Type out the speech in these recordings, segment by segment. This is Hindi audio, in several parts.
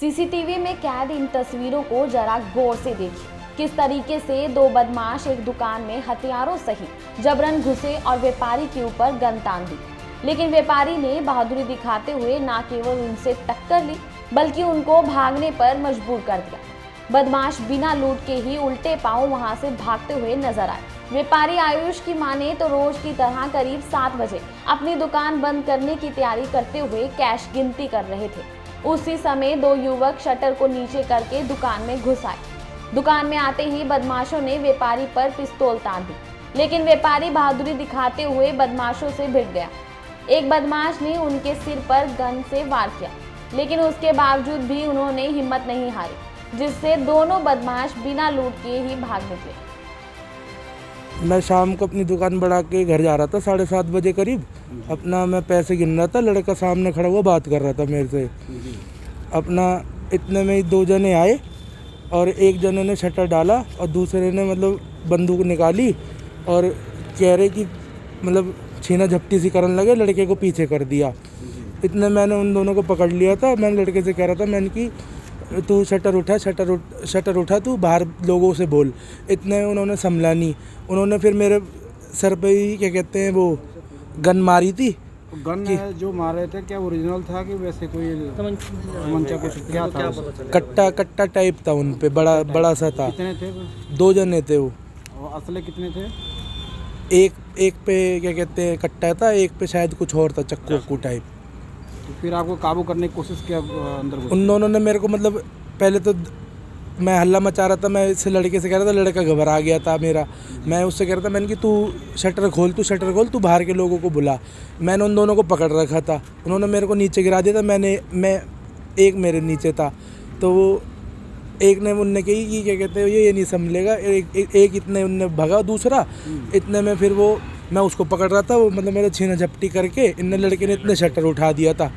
सीसीटीवी में कैद इन तस्वीरों को जरा गौर से देखिए। किस तरीके से दो बदमाश एक दुकान में हथियारों सहित जबरन घुसे और व्यापारी के ऊपर गन तान दी। लेकिन व्यापारी ने बहादुरी दिखाते हुए न केवल उनसे टक्कर ली बल्कि उनको भागने पर मजबूर कर दिया। बदमाश बिना लूट के ही उल्टे पांव वहां से भागते हुए नजर आए। व्यापारी आयुष की माने तो रोज की तरह करीब 7 बजे अपनी दुकान बंद करने की तैयारी करते हुए कैश गिनती कर रहे थे। उसी समय दो युवक शटर को नीचे करके दुकान में घुस आए। दुकान में आते ही बदमाशों ने व्यापारी पर पिस्तौल तान दी, लेकिन व्यापारी बहादुरी दिखाते हुए बदमाशों से भिड़ गया। एक बदमाश ने उनके सिर पर गन से वार किया, लेकिन उसके बावजूद भी उन्होंने हिम्मत नहीं हारी, जिससे दोनों बदमाश बिना लूट के ही भाग निकले। मैं शाम को अपनी दुकान बढ़ा के घर जा रहा था 7:30 बजे करीब। अपना मैं पैसे गिन रहा था, लड़का सामने खड़ा हुआ बात कर रहा था मेरे से। अपना इतने में ही 2 जने आए और एक जने ने शटर डाला और दूसरे ने मतलब बंदूक निकाली और चेहरे की मतलब छीना झपटी सी करने लगे, लड़के को पीछे कर दिया। इतने मैंने उन दोनों को पकड़ लिया था। मैंने लड़के से कह रहा था, मैंने कि तू शटर उठा, तू बाहर लोगों से बोल। इतने उन्होंने संभला नहीं। उन्होंने फिर मेरे सर पे ही क्या कहते हैं वो गन मारी थी। गन जो मारे थे क्या ओरिजिनल था कि वैसे कोई तमंचा कुछ क्या था? कट्टा टाइप था उन पे, बड़ा सा था। कितने थे? 2 जने थे वो। और असले कितने थे? एक पे क्या कहते हैं कट्टा था, एक पे शायद कुछ और था, चक्कू टाइप। तो फिर आपको काबू करने की कोशिश किया अंदर? उन दोनों ने मेरे को मतलब पहले तो मैं हल्ला मचा रहा था। मैं इस लड़के से कह रहा था, लड़का घबरा गया था मेरा। मैं उससे कह रहा था, मैंने कि तू शटर खोल, तू बाहर के लोगों को बुला। मैंने उन दोनों को पकड़ रखा था। उन्होंने मेरे को नीचे गिरा दिया था। मैं एक मेरे नीचे था, तो वो एक ने उनने कही कि क्या कहते हैं ये नहीं संभलेगा। एक इतने उनने भगा, दूसरा इतने में फिर वो मैं उसको पकड़ रहा था। वो मतलब मेरे छीना झपटी करके इन लड़के ने इतने शटर उठा दिया था।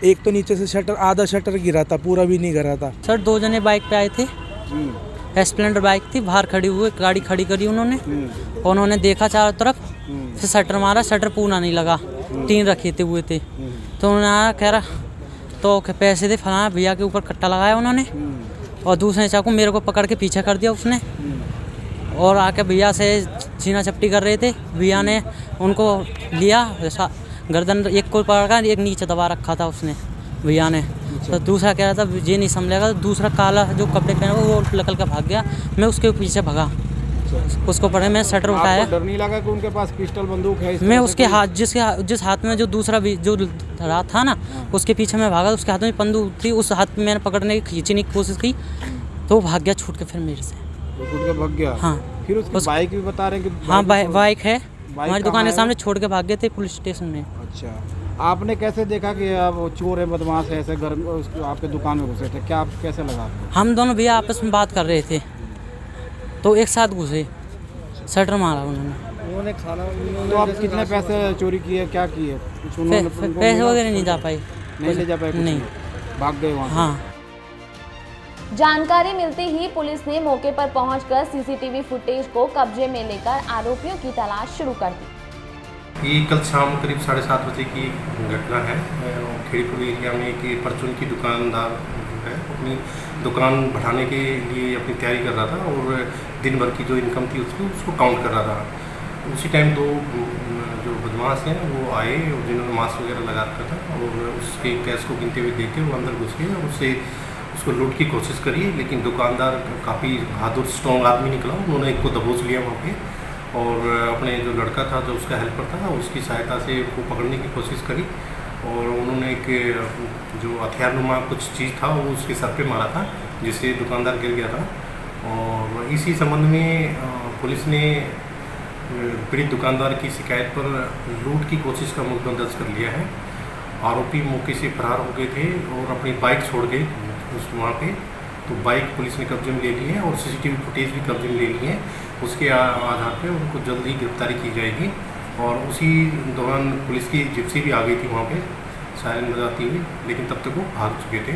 एक तो नीचे से शटर, आधा शटर गिरा था, पूरा भी नहीं गिरा था। सर 2 जने बाइक पे आए थे। स्प्लेंडर बाइक थी, बाहर खड़ी हुई गाड़ी खड़ी करी उन्होंने। उन्होंने देखा चारों तरफ, फिर शटर मारा, शटर पूरा नहीं लगा, 3 रखे थे हुए थे। तो उन्होंने कह रहा तो पैसे दे फलाना, भैया के ऊपर कट्टा लगाया उन्होंने और दूसरे चाकू मेरे को पकड़ के पीछे कर दिया उसने। और आके भैया से छीना झपटी कर रहे थे। भैया ने उनको लिया, गर्दन एक को पकड़ा, एक नीचे दबा रखा था उसने भैया ने। तो दूसरा कह रहा था ये नहीं संभलेगा। दूसरा काला जो कपड़े पहने वो निकल कर भाग गया। मैं उसके पीछे भगा, उसको पड़े, मैं शटर उठाया। डर नहीं लगा कि उनके पास पिस्टल बंदूक है? मैं उसके हाथ जिस हाथ में जो दूसरा भी जो रहा था ना, उसके पीछे मैं भागा। उसके हाथ में बंदूक थी, उस हाथ में मैंने पकड़ने की खींचने की कोशिश की तो वो भाग गया छूट के फिर मेरे से। छूट के भाग गया? हाँ। फिर उसकी बाइक भी बता रहे हैं कि हाँ बाइक है, हमारी दुकान के सामने छोड़ के भाग गए थे पुलिस स्टेशन में। अच्छा, आपने कैसे देखा कि आप चोर है, बदमाश है, ऐसे घर में आपके दुकान में घुसे थे? क्या आप कैसे लगा आपको? हम दोनों भैया आपस में बात कर रहे थे तो एक साथ घुसे, शटर मारा उन्होंने। तो आप कितने पैसे चोरी किए, क्या किए? पैसे वगैरह नहीं जा पाए, नहीं ले जा पाए? नहीं, भाग गए वहाँ? हाँ। जानकारी मिलते ही पुलिस ने मौके पर पहुंचकर सीसीटीवी फुटेज को कब्जे में लेकर आरोपियों की तलाश शुरू कर दी। ये कल शाम करीब 7:30 बजे की घटना है। खेड़ीपुर एरिया में एक परचून की दुकानदार है, अपनी दुकान बढ़ाने के लिए अपनी तैयारी कर रहा था और दिन भर की जो इनकम थी उसको काउंट कर रहा था। उसी टाइम 2 जो बदमाश हैं वो आए और जिन्होंने मास्क वगैरह लगा रखा था और उसके कैश को गिनते हुए देख के वो अंदर घुस गए और उसको लूट की कोशिश करी। लेकिन दुकानदार काफ़ी बहादुर स्ट्रॉन्ग आदमी निकला। उन्होंने एक को दबोच लिया वहाँ पे और अपने जो लड़का था, जो उसका हेल्पर था, उसकी सहायता से वो पकड़ने की कोशिश करी और उन्होंने एक जो हथियारनुमा कुछ चीज़ था वो उसके सर पे मारा था, जिससे दुकानदार गिर गया था। और इसी संबंध में पुलिस ने पीड़ित दुकानदार की शिकायत पर लूट की कोशिश का मुकदमा दर्ज कर लिया है। आरोपी मौके से फरार हो गए थे और अपनी बाइक छोड़ गए वहाँ पे। तो बाइक पुलिस ने कब्जे में ले ली है और सीसीटीवी फुटेज भी कब्जे में ले ली है। उसके आधार पे उनको जल्द ही गिरफ्तारी की जाएगी। और उसी दौरान पुलिस की जिप्सी भी आ गई थी वहाँ पे सायरन बजाती हुई, लेकिन तब तक वो भाग चुके थे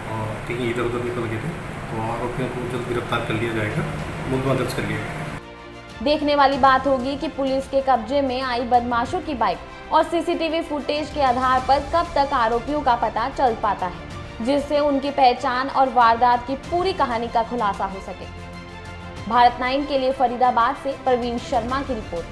और कहीं इधर उधर निकल गए थे। तो आरोपियों को जल्द गिरफ्तार कर लिया जाएगा, मुकदमा दर्ज कर लिया जाएगा। देखने वाली बात होगी कि पुलिस के कब्जे में आई बदमाशों की बाइक और सीसीटीवी फुटेज के आधार पर कब तक आरोपियों का पता चल पाता है। जिससे उनकी पहचान और वारदात की पूरी कहानी का खुलासा हो सके। भारत 9 के लिए फरीदाबाद से प्रवीण शर्मा की रिपोर्ट।